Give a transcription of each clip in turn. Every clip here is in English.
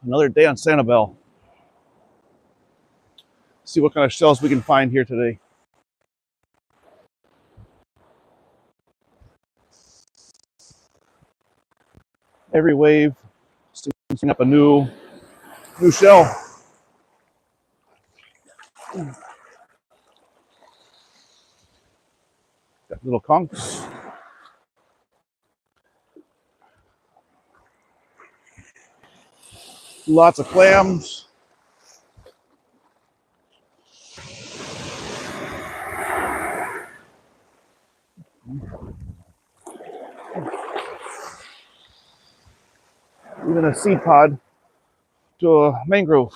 Another day on Sanibel. See what kind of shells we can find here today. Every wave seems to bring up a new shell. Got little conchs. Lots of clams. Even a seed pod to a mangrove.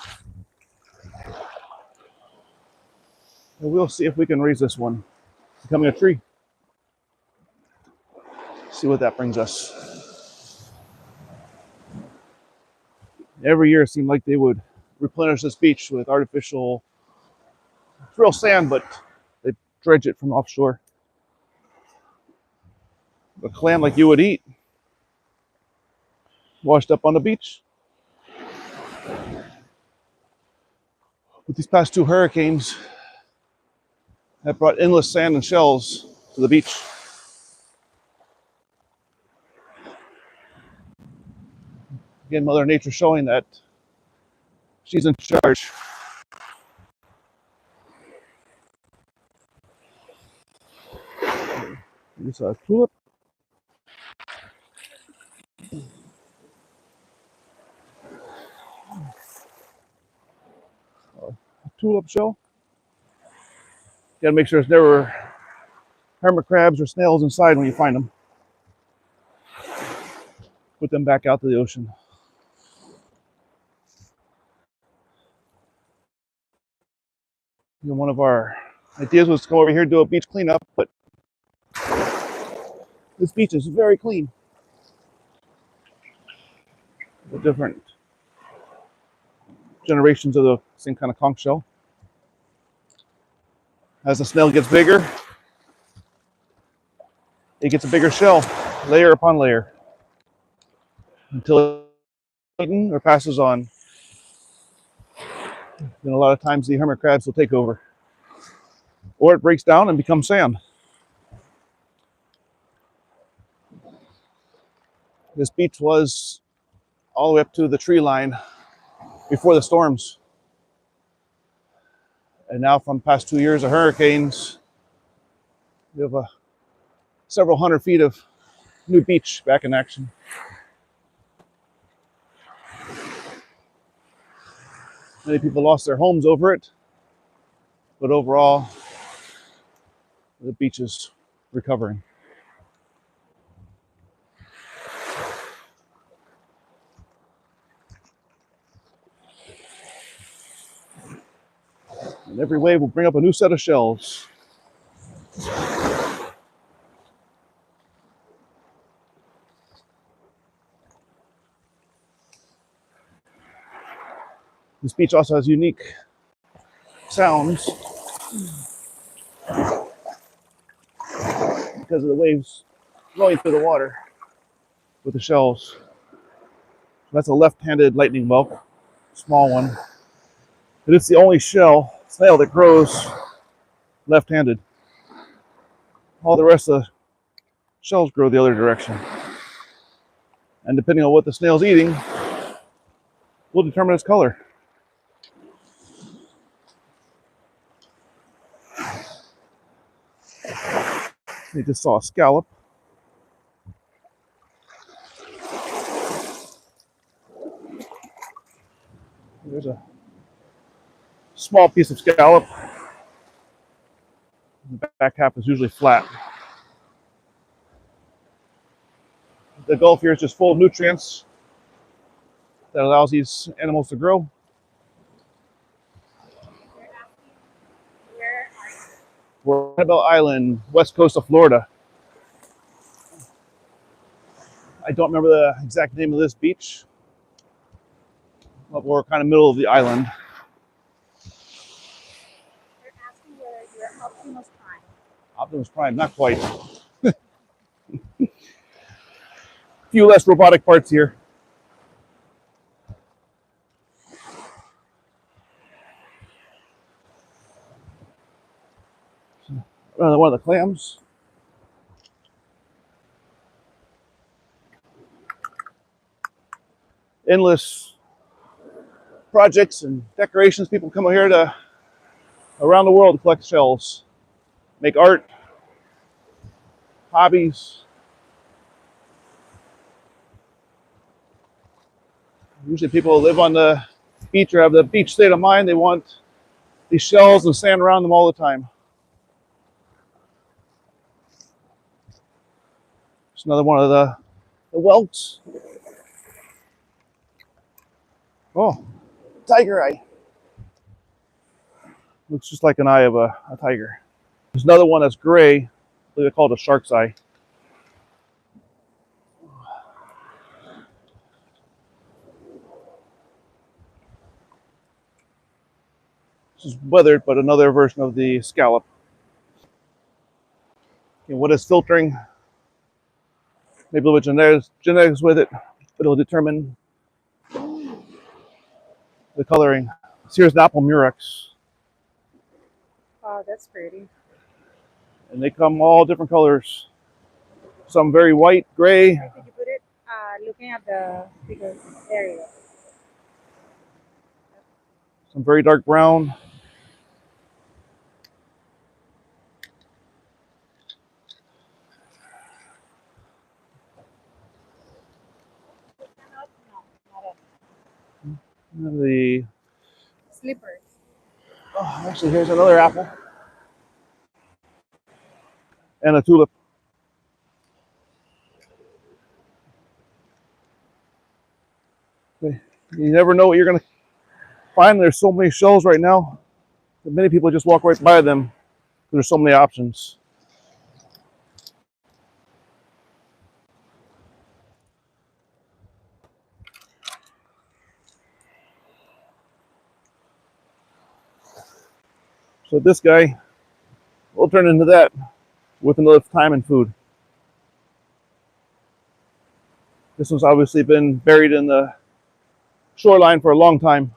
And we'll see if we can raise this one, becoming a tree. See what that brings us. Every year it seemed like they would replenish this beach with artificial, it's real sand, but they dredge it from offshore. A clam like you would eat, washed up on the beach. But these past two hurricanes have brought endless sand and shells to the beach. Again, Mother Nature showing that she's in charge. Here's a tulip. A tulip shell. You gotta make sure there's never hermit crabs or snails inside when you find them. Put them back out to the ocean. You know, one of our ideas was to come over here and do a beach cleanup, but this beach is very clean. The different generations of the same kind of conch shell. As the snail gets bigger, it gets a bigger shell, layer upon layer, until it's eaten or passes on. Then a lot of times the hermit crabs will take over, or it breaks down and becomes sand. This beach was all the way up to the tree line before the storms. And now from the past 2 years of hurricanes, we have several hundred feet of new beach back in action. Many people lost their homes over it, but overall, the beach is recovering. And every wave will bring up a new set of shells. This beach also has unique sounds because of the waves flowing through the water with the shells. That's a left-handed lightning bug, small one. But it's the only snail that grows left-handed. All the rest of the shells grow the other direction. And depending on what the snail's eating, will determine its color. They just saw a scallop. There's a small piece of scallop. The back half is usually flat. The Gulf here is just full of nutrients that allows these animals to grow. Where are you? We're on Sanibel Island, west coast of Florida. I don't remember the exact name of this beach, but we're kind of middle of the island. They're asking whether you're Optimus Prime. Optimus Prime, not quite. Few less robotic parts here. Another one of the clams. Endless projects and decorations. People come here to around the world to collect shells, make art, hobbies. Usually people live on the beach or have the beach state of mind. They want these shells and sand around them all the time. It's another one of the whelks. Oh, tiger eye. Looks just like an eye of a tiger. There's another one that's gray. I believe they call it a shark's eye. This is weathered, but another version of the scallop. Okay, what is filtering? Maybe a little bit genetics with it, but it'll determine the coloring. So here's an apple murex, Oh, that's pretty. and they come all different colors. Some very white, gray, Where did you put it? Looking at the bigger area. some very dark brown. No, not a The slippers. oh, actually, here's another apple and a tulip. You never know what you're gonna find. There's so many shells right now that many people just walk right by them. There's so many options. So this guy will turn into that with enough time and food. This one's obviously been buried in the shoreline for a long time.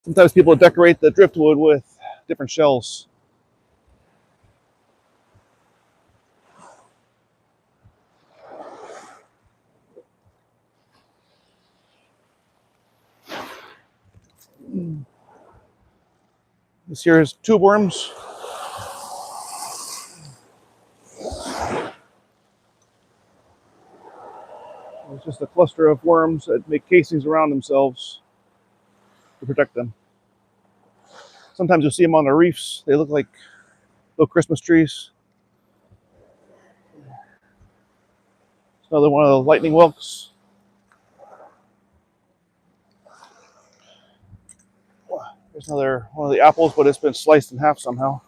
Sometimes people decorate the driftwood with different shells. This here is tube worms. It's just a cluster of worms that make casings around themselves to protect them. Sometimes you'll see them on the reefs. They look like little Christmas trees. It's another one of the lightning whelks. There's another one of the apples, but it's been sliced in half somehow,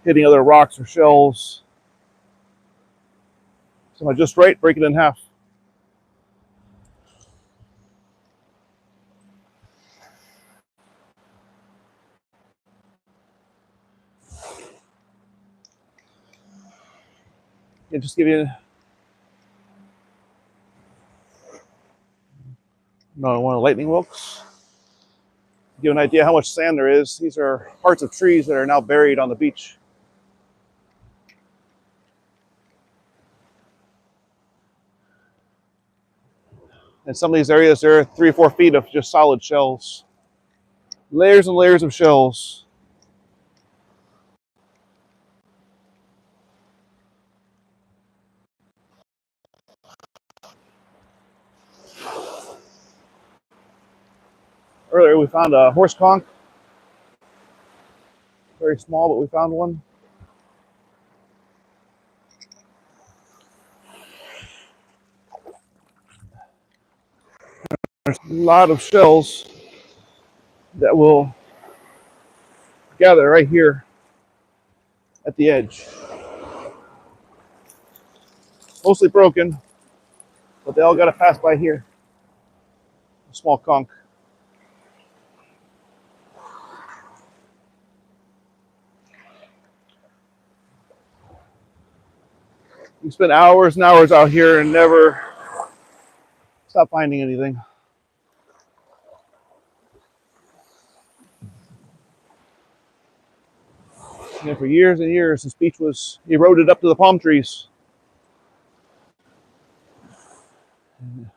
hitting other rocks or shells. So I just right, break it in half. Yeah, just give you another one of the lightning whelks. To give an idea how much sand there is. These are parts of trees that are now buried on the beach. In some of these areas, there are 3 or 4 feet of just solid shells. Layers and layers of shells. Earlier we found a horse conch. Very small, but we found one. There's a lot of shells that will gather right here at the edge. Mostly broken, but they all got to pass by here. A small conch. You spend hours and hours out here and never stop finding anything. And for years and years, this beach was eroded up to the palm trees.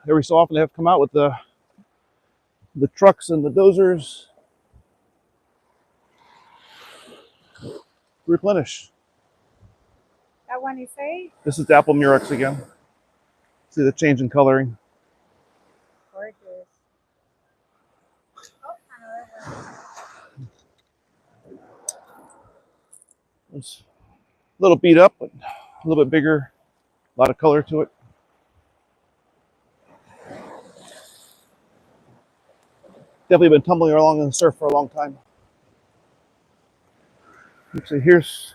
Every so often, they have to come out with the trucks and the dozers to replenish. That one you say? This is the apple murex again. See the change in coloring. Gorgeous. Oh, another one. It's a little beat up, but a little bit bigger. A lot of color to it. Definitely been tumbling along in the surf for a long time. So here's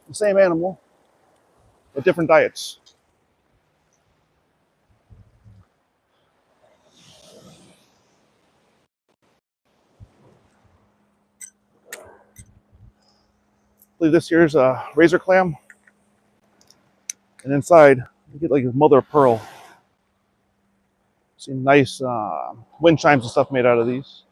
the same animal, but different diets. I believe this here's a razor clam, and inside you get like a mother of pearl. See nice wind chimes and stuff made out of these.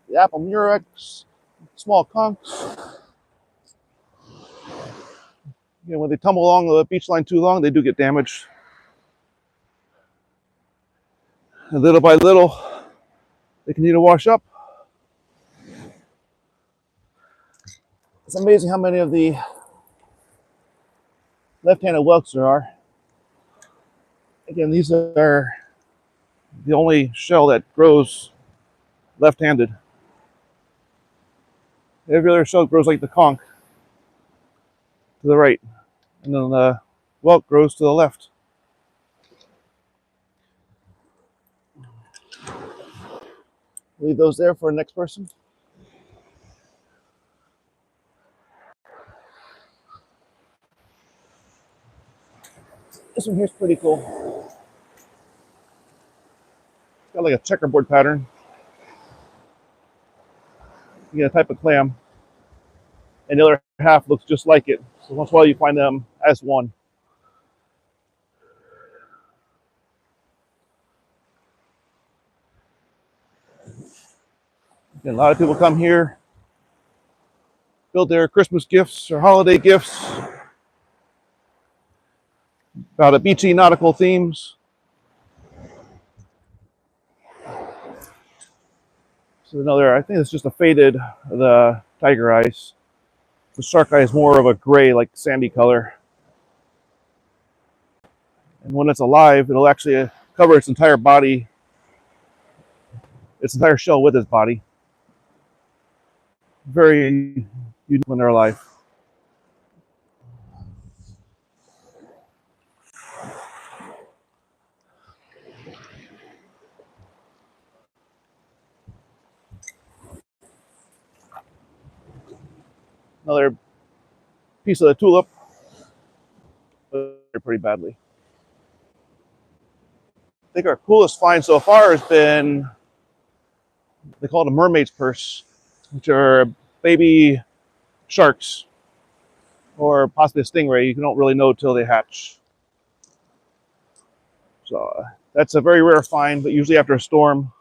The apple murex, small conchs. When they tumble along the beach line too long, they do get damaged. And little by little, they continue to wash up. It's amazing how many of the left-handed whelks there are. Again, these are the only shell that grows left-handed. Every other shell grows like the conch to the right, and then the whelk grows to the left. Leave those there for the next person. This one here's pretty cool. It's got like a checkerboard pattern. You get a type of clam, and the other half looks just like it. So once in a while you find them as one. And a lot of people come here, build their Christmas gifts or holiday gifts about a beachy nautical themes. So another, I think it's just a faded the tiger eyes. The shark eye is more of a gray, like sandy color. And when it's alive, it'll actually cover its entire body, its entire shell with its body. Very unique when they're alive. Another piece of the tulip, but pretty badly. I think our coolest find so far has been, they call it a mermaid's purse, which are baby sharks or possibly a stingray. You don't really know till they hatch. So that's a very rare find, but usually after a storm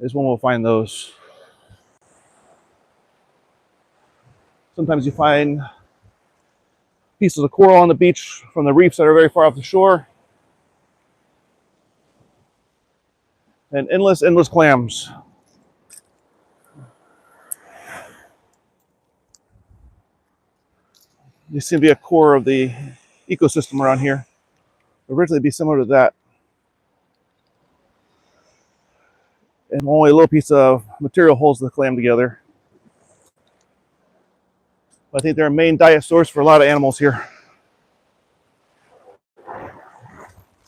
is when we'll find those. Sometimes you find pieces of coral on the beach from the reefs that are very far off the shore. And endless clams. These seem to be a core of the ecosystem around here. Originally be similar to that. And only a little piece of material holds the clam together. But I think they're a main diet source for a lot of animals here.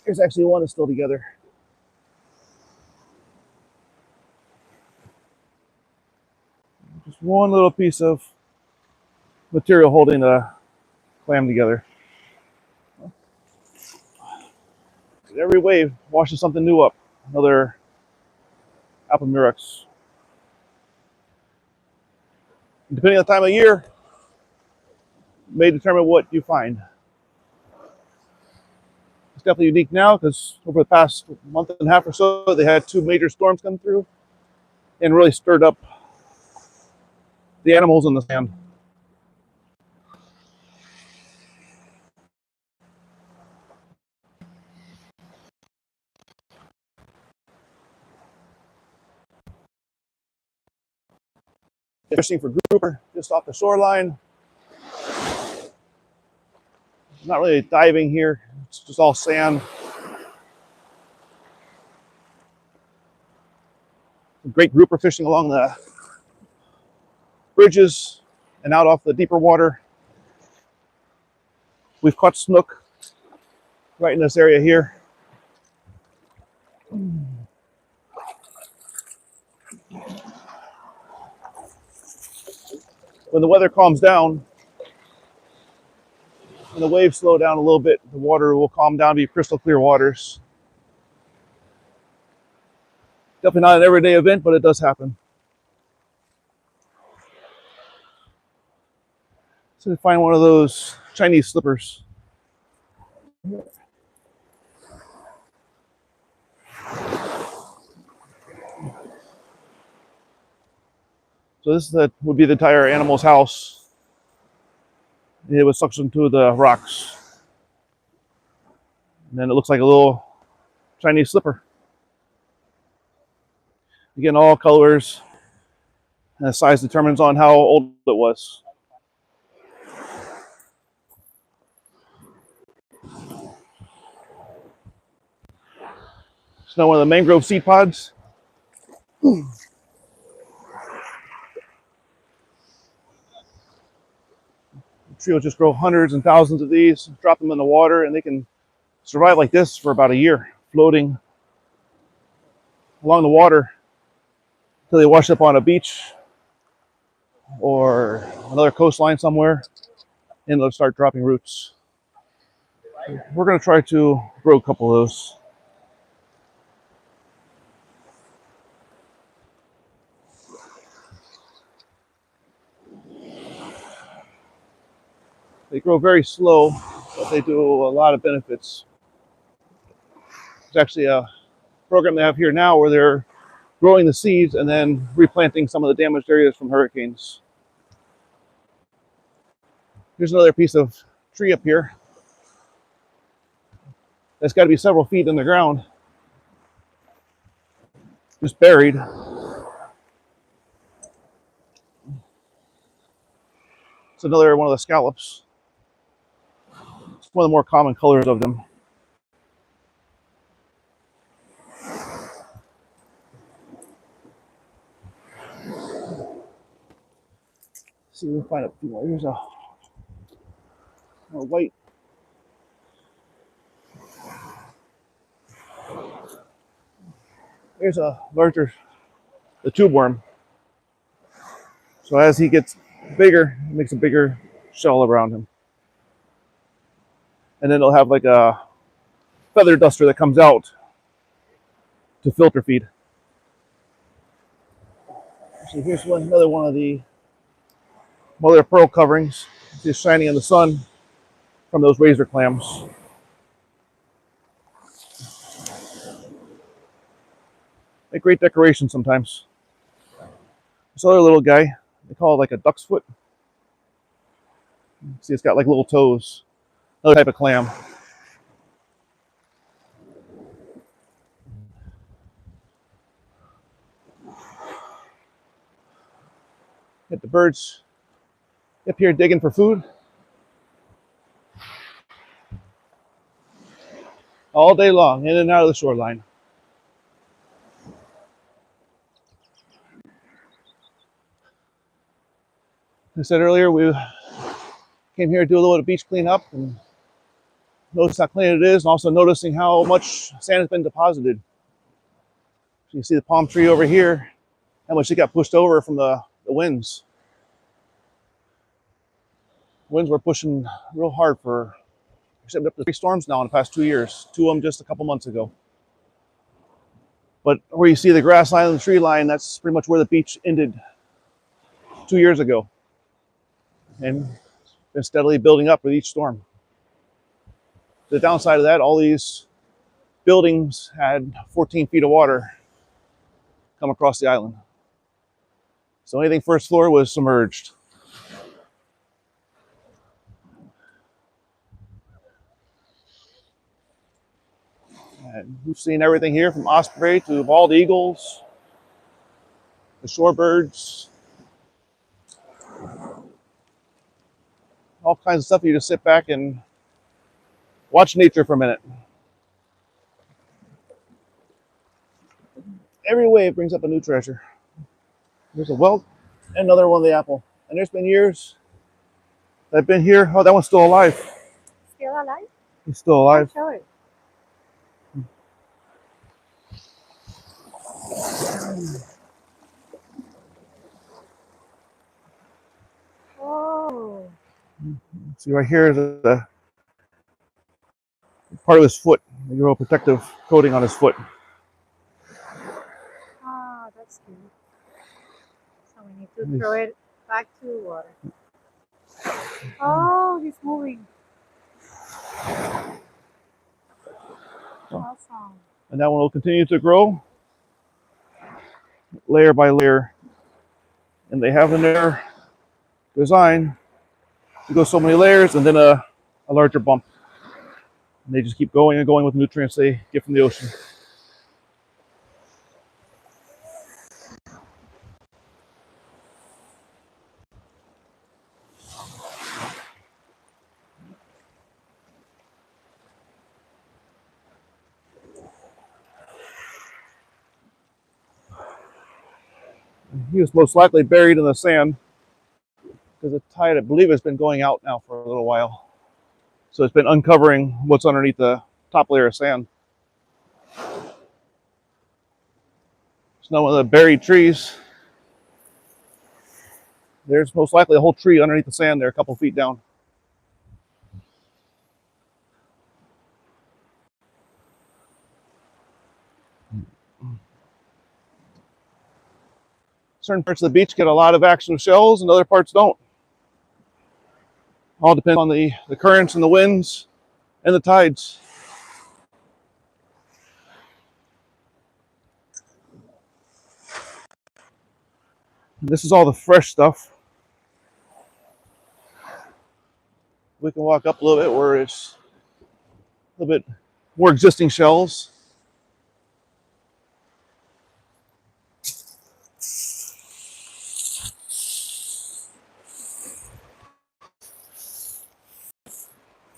Here's actually one that's still together. Just one little piece of material holding the clam together. Every wave washes something new up. Another apple murex. Depending on the time of year, may determine what you find. It's definitely unique now because over the past month and a half or so, they had 2 major storms come through and really stirred up the animals in the sand. Fishing for grouper just off the shoreline. Not really diving here, it's just all sand. Some great grouper fishing along the bridges and out off the deeper water. We've caught snook right in this area here. When the weather calms down and the waves slow down a little bit, the water will calm down to be crystal clear waters. Definitely not an everyday event, but it does happen. So we find one of those Chinese slippers. So this would be the entire animal's house. It was suctioned to the rocks. And then it looks like a little Chinese slipper. Again, all colors. And the size determines on how old it was. It's now one of the mangrove seed pods. The tree will just grow hundreds and thousands of these, drop them in the water, and they can survive like this for about a year, floating along the water until they wash up on a beach or another coastline somewhere, and they'll start dropping roots. We're going to try to grow a couple of those. They grow very slow, but they do a lot of benefits. There's actually a program they have here now where they're growing the seeds and then replanting some of the damaged areas from hurricanes. Here's another piece of tree up here that's got to be several feet in the ground, just buried. It's another one of the scallops. It's one of the more common colors of them. See if we can find a few more. Here's a more white. Here's a larger, the tube worm. So as he gets bigger, it makes a bigger shell around him. And then it'll have like a feather duster that comes out to filter feed. So here's another one of the mother of pearl coverings, just shining in the sun from those razor clams. Make great decoration sometimes. This other little guy, they call it like a duck's foot. See, it's got like little toes. Another type of clam. Get the birds up here digging for food. All day long, in and out of the shoreline. I said earlier, we came here to do a little bit of beach cleanup and notice how clean it is, and also noticing how much sand has been deposited. So you see the palm tree over here, how much it got pushed over from the winds. Winds were pushing real hard for, except up to 3 storms now in the past 2 years. 2 of them just a couple months ago. But where you see the grass line and the tree line, that's pretty much where the beach ended 2 years ago. and been steadily building up with each storm. The downside of that, all these buildings had 14 feet of water come across the island. So anything first floor was submerged. And we've seen everything here from osprey to bald eagles, the shorebirds, all kinds of stuff. You just sit back and watch nature for a minute. Every wave brings up a new treasure. There's a whelk, another one of the apple. And there's been years that I've been here. Oh, that one's still alive. Still alive? He's still alive. Show it. Oh. See right here is the part of his foot. The little protective coating on his foot. Ah, that's good. So we need to throw it back to the water. Oh, he's moving. Awesome. And that one will continue to grow layer by layer. And they have in their design to go so many layers and then a larger bump. And they just keep going and going with nutrients they get from the ocean. He was most likely buried in the sand because the tide, I believe, has been going out now for a little while. So it's been uncovering what's underneath the top layer of sand. There's no other buried trees. There's most likely a whole tree underneath the sand there, a couple feet down. Certain parts of the beach get a lot of action with shells and other parts don't. All depends on the currents and the winds and the tides. This is all the fresh stuff. We can walk up a little bit where it's a little bit more existing shells.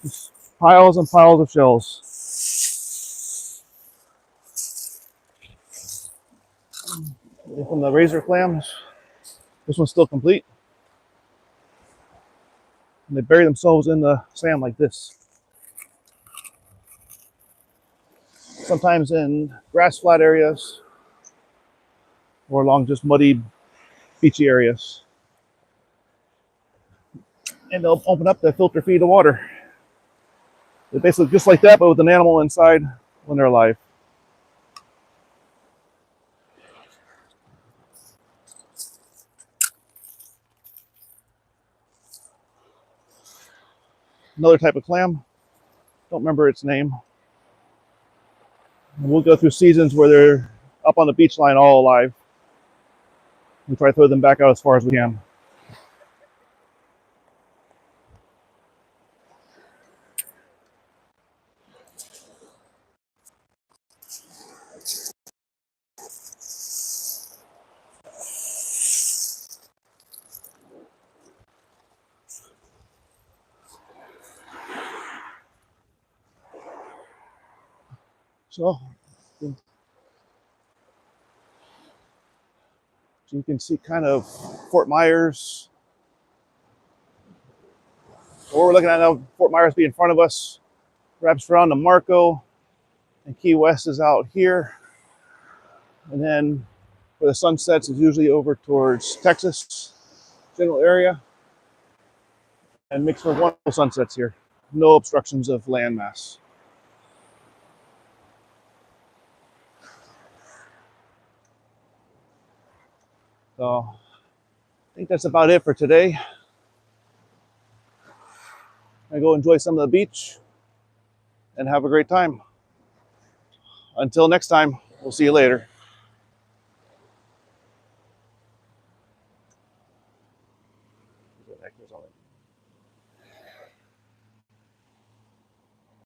Just piles and piles of shells. From the razor clams, this one's still complete. And they bury themselves in the sand like this. Sometimes in grass flat areas or along just muddy, beachy areas. And they'll open up to filter feed the water. They're basically just like that, but with an animal inside when they're alive. Another type of clam, don't remember its name. And we'll go through seasons where they're up on the beach line all alive. We try to throw them back out as far as we can. So you can see kind of Fort Myers. What we're looking at now, Fort Myers be in front of us, wraps around to Marco, and Key West is out here. And then where the sun sets is usually over towards Texas general area. And mixed with wonderful sunsets here. No obstructions of landmass. So I think that's about it for today. and go enjoy some of the beach and have a great time. Until next time, we'll see you later.